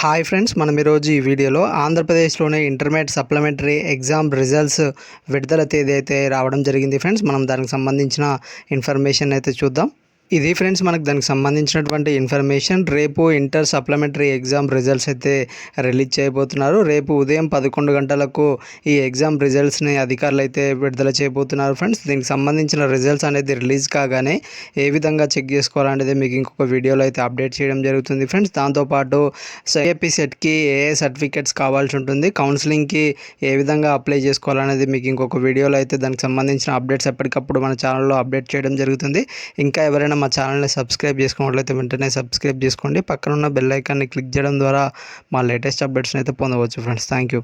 Hi friends, మనం ఈరోజు ఈ వీడియోలో ఆంధ్రప్రదేశ్లోనే ఇంటర్మీడియట్ సప్లిమెంటరీ ఎగ్జామ్ రిజల్ట్స్ విడుదల తేదీ అయితే రావడం జరిగింది ఫ్రెండ్స్. మనం దానికి సంబంధించిన ఇన్ఫర్మేషన్ అయితే చూద్దాం. ఇది ఫ్రెండ్స్ మనకు దానికి సంబంధించినటువంటి ఇన్ఫర్మేషన్. రేపు ఇంటర్ సప్లిమెంటరీ ఎగ్జామ్ రిజల్ట్స్ అయితే రిలీజ్ చేయబోతున్నారు. రేపు ఉదయం 11 గంటలకు ఈ ఎగ్జామ్ రిజల్ట్స్ని అధికారులు అయితే విడుదల చేయబోతున్నారు ఫ్రెండ్స్. దీనికి సంబంధించిన రిజల్ట్స్ అనేది రిలీజ్ కాగానే ఏ విధంగా చెక్ చేసుకోవాలనేది మీకు ఇంకొక వీడియోలో అయితే అప్డేట్ చేయడం జరుగుతుంది ఫ్రెండ్స్. దాంతోపాటు ఏపీ సెట్కి ఏ సర్టిఫికేట్స్ కావాల్సి ఉంటుంది, కౌన్సిలింగ్కి ఏ విధంగా అప్లై చేసుకోవాలనేది మీకు ఇంకొక వీడియోలో అయితే దానికి సంబంధించిన అప్డేట్స్ ఎప్పటికప్పుడు మన ఛానల్లో అప్డేట్ చేయడం జరుగుతుంది. ఇంకా ఎవరైనా మా ఛానల్ని సబ్స్క్రైబ్ చేసుకున్నట్లయితే వెంటనే సబ్స్క్రైబ్ చేసుకోండి. పక్కన ఉన్న బెల్ ఐకాన్ని క్లిక్ చేయడం ద్వారా మా లేటెస్ట్ అప్డేట్స్ని అయితే పొందవచ్చు ఫ్రెండ్స్. Thank you.